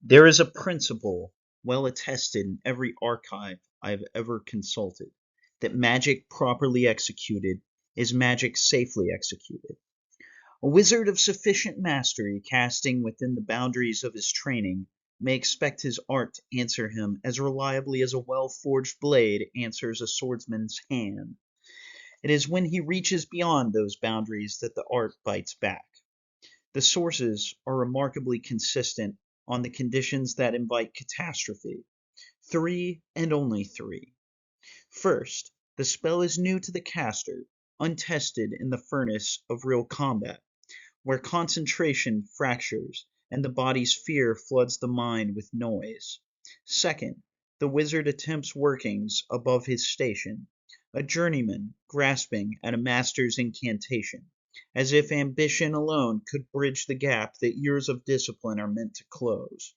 There is a principle well attested in every archive I have ever consulted, that magic properly executed is magic safely executed. A wizard of sufficient mastery, casting within the boundaries of his training, may expect his art to answer him as reliably as a well-forged blade answers a swordsman's hand. It is when he reaches beyond those boundaries that the art bites back. The sources are remarkably consistent on the conditions that invite catastrophe. Three and only three. First, the spell is new to the caster, untested in the furnace of real combat, where concentration fractures and the body's fear floods the mind with noise. Second, the wizard attempts workings above his station, a journeyman grasping at a master's incantation, as if ambition alone could bridge the gap that years of discipline are meant to close.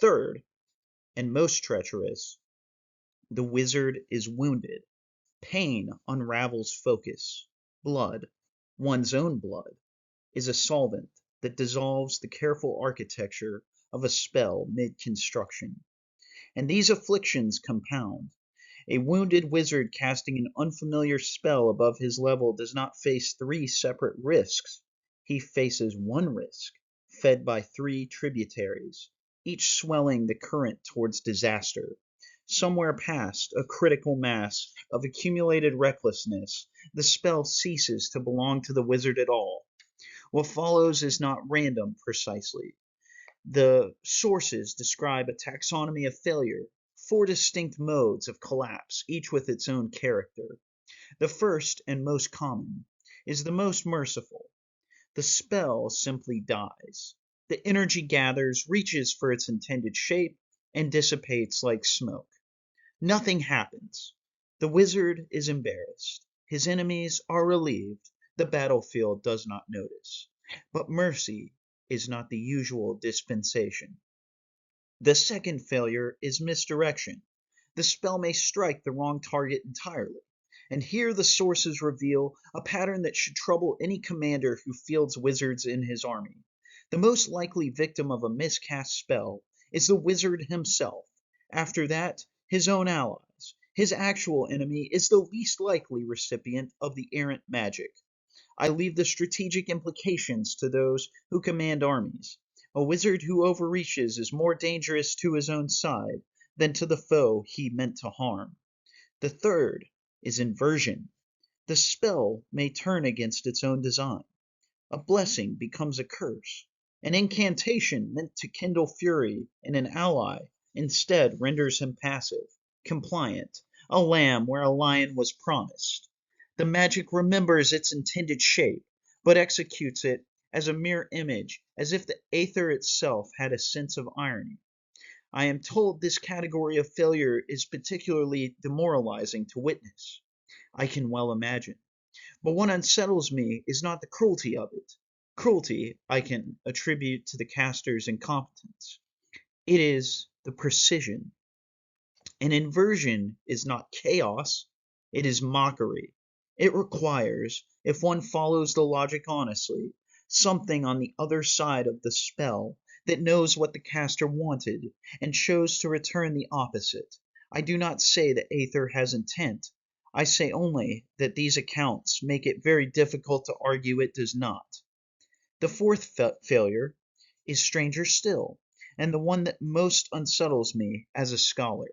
Third, and most treacherous, the wizard is wounded. Pain unravels focus. Blood, one's own blood, is a solvent that dissolves the careful architecture of a spell mid-construction. And these afflictions compound. A wounded wizard casting an unfamiliar spell above his level does not face three separate risks. He faces one risk, fed by three tributaries, each swelling the current towards disaster. Somewhere past a critical mass of accumulated recklessness, the spell ceases to belong to the wizard at all. What follows is not random precisely. The sources describe a taxonomy of failure, four distinct modes of collapse, each with its own character. The first and most common is the most merciful. The spell simply dies. The energy gathers, reaches for its intended shape, and dissipates like smoke. Nothing happens. The wizard is embarrassed. His enemies are relieved. The battlefield does not notice. But mercy is not the usual dispensation. The second failure is misdirection. The spell may strike the wrong target entirely. And here the sources reveal a pattern that should trouble any commander who fields wizards in his army. The most likely victim of a miscast spell is the wizard himself. After that, his own allies. His actual enemy is the least likely recipient of the errant magic. I leave the strategic implications to those who command armies. A wizard who overreaches is more dangerous to his own side than to the foe he meant to harm. The third is inversion. The spell may turn against its own design. A blessing becomes a curse. An incantation meant to kindle fury in an ally instead renders him passive, compliant, a lamb where a lion was promised. The magic remembers its intended shape, but executes it as a mere image, as if the aether itself had a sense of irony. I am told this category of failure is particularly demoralizing to witness. I can well imagine. But what unsettles me is not the cruelty of it. Cruelty I can attribute to the caster's incompetence. It is the precision. An inversion is not chaos, it is mockery. It requires, if one follows the logic honestly, something on the other side of the spell that knows what the caster wanted and chose to return the opposite. I do not say that Aether has intent. I say only that these accounts make it very difficult to argue it does not. The fourth failure is stranger still, and the one that most unsettles me as a scholar.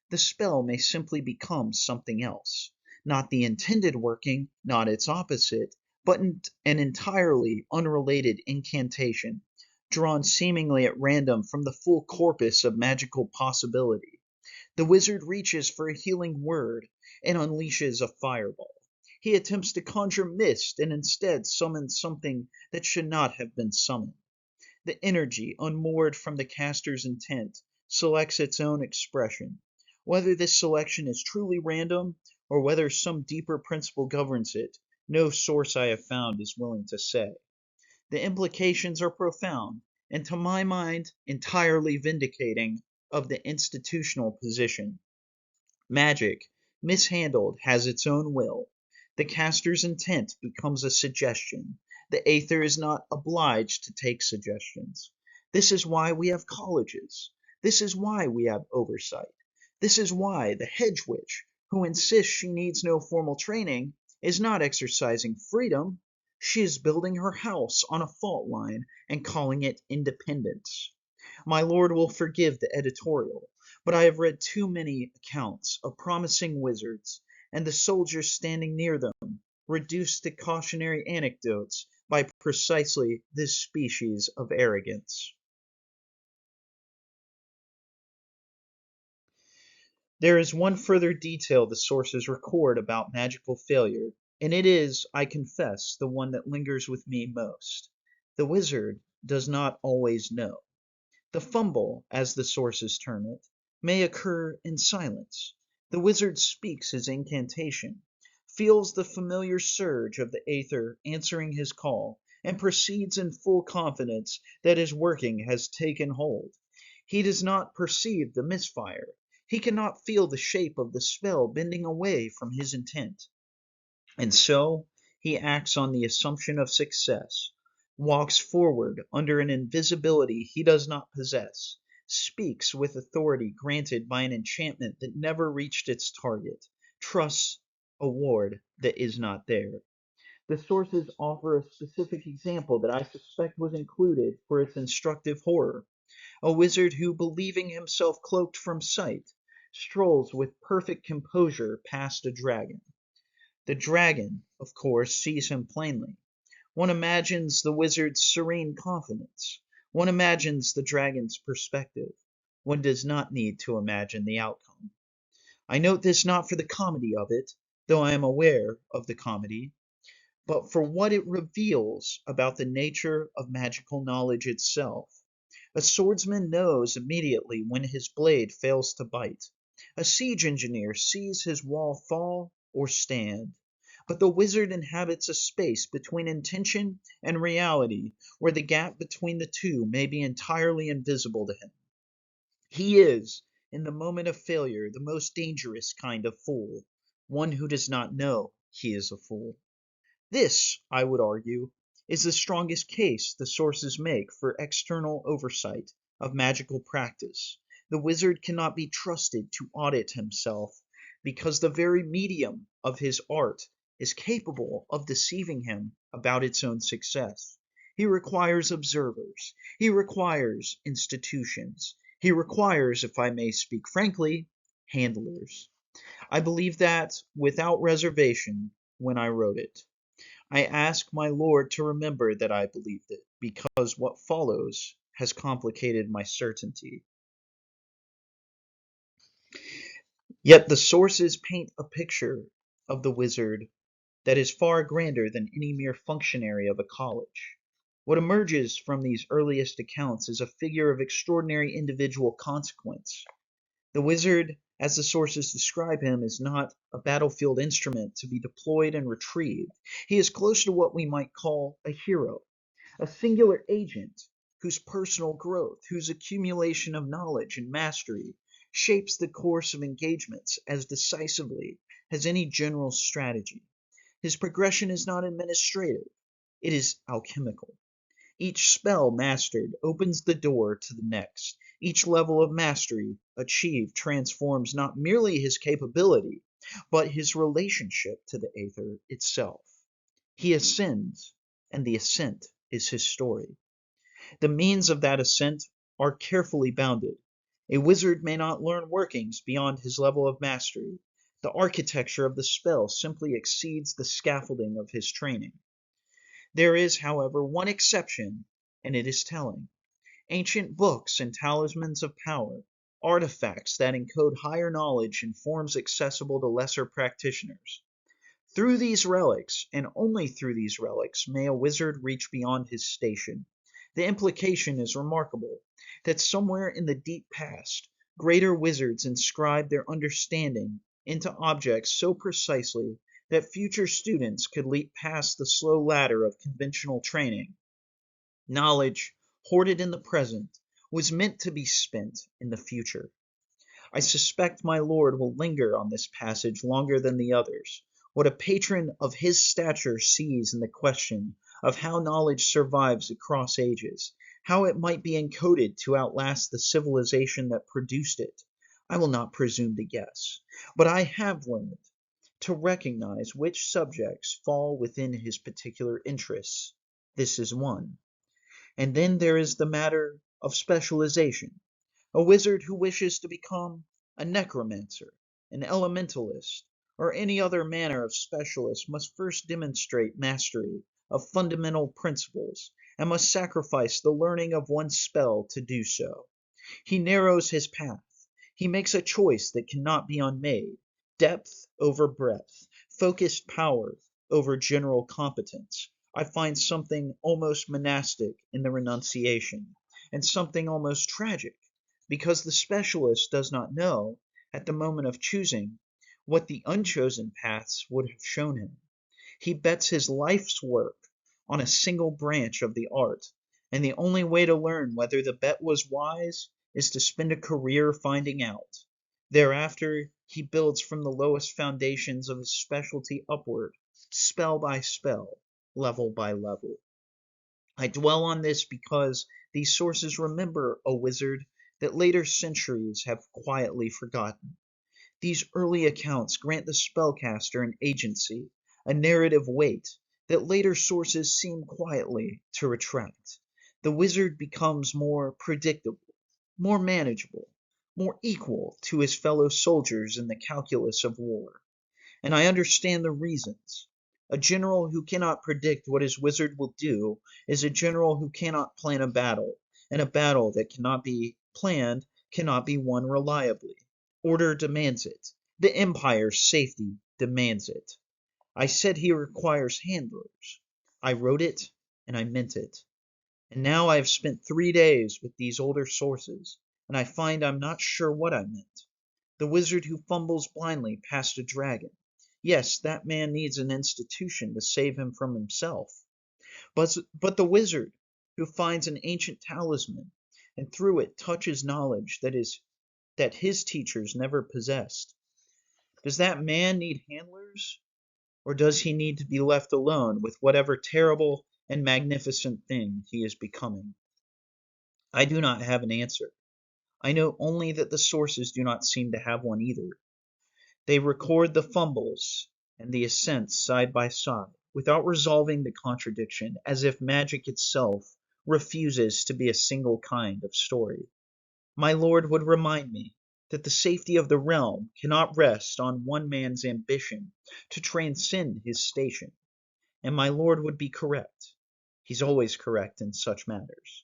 The spell may simply become something else. Not the intended working, not its opposite, but an entirely unrelated incantation, drawn seemingly at random from the full corpus of magical possibility. The wizard reaches for a healing word and unleashes a fireball. He attempts to conjure mist and instead summons something that should not have been summoned. The energy, unmoored from the caster's intent, selects its own expression. Whether this selection is truly random, or whether some deeper principle governs it, no source I have found is willing to say. The implications are profound, and to my mind entirely vindicating of the institutional position. Magic, mishandled, has its own will. The caster's intent becomes a suggestion. The aether is not obliged to take suggestions. This is why we have colleges. This is why we have oversight. This is why the hedge witch, who insists she needs no formal training, is not exercising freedom. She is building her house on a fault line and calling it independence. My lord will forgive the editorial, but I have read too many accounts of promising wizards, and the soldiers standing near them, reduced to cautionary anecdotes by precisely this species of arrogance. There is one further detail the sources record about magical failure, and it is, I confess, the one that lingers with me most. The wizard does not always know. The fumble, as the sources term it, may occur in silence. The wizard speaks his incantation, feels the familiar surge of the aether answering his call, and proceeds in full confidence that his working has taken hold. He does not perceive the misfire. He cannot feel the shape of the spell bending away from his intent. And so he acts on the assumption of success, walks forward under an invisibility he does not possess, speaks with authority granted by an enchantment that never reached its target, trusts a ward that is not there. The sources offer a specific example that I suspect was included for its instructive horror. A wizard who, believing himself cloaked from sight, strolls with perfect composure past a dragon. The dragon, of course, sees him plainly. One imagines the wizard's serene confidence. One imagines the dragon's perspective. One does not need to imagine the outcome. I note this not for the comedy of it, though I am aware of the comedy, but for what it reveals about the nature of magical knowledge itself. A swordsman knows immediately when his blade fails to bite. A siege engineer sees his wall fall or stand. But the wizard inhabits a space between intention and reality where the gap between the two may be entirely invisible to him. He is, in the moment of failure, the most dangerous kind of fool, one who does not know he is a fool. This, I would argue, is the strongest case the sources make for external oversight of magical practice. The wizard cannot be trusted to audit himself because the very medium of his art is capable of deceiving him about its own success. He requires observers. He requires institutions. He requires, if I may speak frankly, handlers. I believe that without reservation when I wrote it. I ask my Lord to remember that I believed it, because what follows has complicated my certainty. Yet the sources paint a picture of the wizard that is far grander than any mere functionary of a college. What emerges from these earliest accounts is a figure of extraordinary individual consequence. The wizard, as the sources describe him, is not a battlefield instrument to be deployed and retrieved. He is close to what we might call a hero, a singular agent whose personal growth, whose accumulation of knowledge and mastery shapes the course of engagements as decisively as any general strategy. His progression is not administrative, it is alchemical. Each spell mastered opens the door to the next. Each level of mastery achieved transforms not merely his capability, but his relationship to the aether itself. He ascends, and the ascent is his story. The means of that ascent are carefully bounded. A wizard may not learn workings beyond his level of mastery. The architecture of the spell simply exceeds the scaffolding of his training. There is, however, one exception, and it is telling. Ancient books and talismans of power, artifacts that encode higher knowledge in forms accessible to lesser practitioners. Through these relics, and only through these relics, may a wizard reach beyond his station. The implication is remarkable, that somewhere in the deep past, greater wizards inscribed their understanding into objects so precisely that future students could leap past the slow ladder of conventional training. Knowledge, hoarded in the present, was meant to be spent in the future. I suspect my lord will linger on this passage longer than the others. What a patron of his stature sees in the question of how knowledge survives across ages, How it might be encoded to outlast the civilization that produced it, I will not presume to guess, but I have learned to recognize which subjects fall within his particular interests. This is one. And then there is the matter of specialization. A wizard who wishes to become a necromancer, an elementalist, or any other manner of specialist must first demonstrate mastery of fundamental principles, and must sacrifice the learning of one spell to do so. He narrows his path. He makes a choice that cannot be unmade: depth over breadth, focused power over general competence. I find something almost monastic in the renunciation, and something almost tragic, because the specialist does not know, at the moment of choosing, what the unchosen paths would have shown him. He bets his life's work on a single branch of the art, and the only way to learn whether the bet was wise is to spend a career finding out. Thereafter he builds from the lowest foundations of his specialty upward, spell by spell, level by level. I dwell on this because these sources remember, O wizard, that later centuries have quietly forgotten. These early accounts grant the spellcaster an agency, a narrative weight, that later sources seem quietly to retract. The wizard becomes more predictable, more manageable, more equal to his fellow soldiers in the calculus of war. And I understand the reasons. A general who cannot predict what his wizard will do is a general who cannot plan a battle, and a battle that cannot be planned cannot be won reliably. Order demands it. The Empire's safety demands it. I said he requires handlers. I wrote it, and I meant it. And now I have spent 3 days with these older sources, and I find I'm not sure what I meant. The wizard who fumbles blindly past a dragon. Yes, that man needs an institution to save him from himself. But the wizard who finds an ancient talisman and through it touches knowledge that his teachers never possessed. Does that man need handlers? Or does he need to be left alone with whatever terrible and magnificent thing he is becoming? I do not have an answer. I know only that the sources do not seem to have one either. They record the fumbles and the ascents side by side, without resolving the contradiction, as if magic itself refuses to be a single kind of story. My lord would remind me that the safety of the realm cannot rest on one man's ambition to transcend his station, and my lord would be correct. He's always correct in such matters.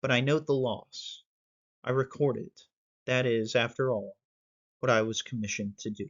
But I note the loss. I record it. That is, after all, what I was commissioned to do.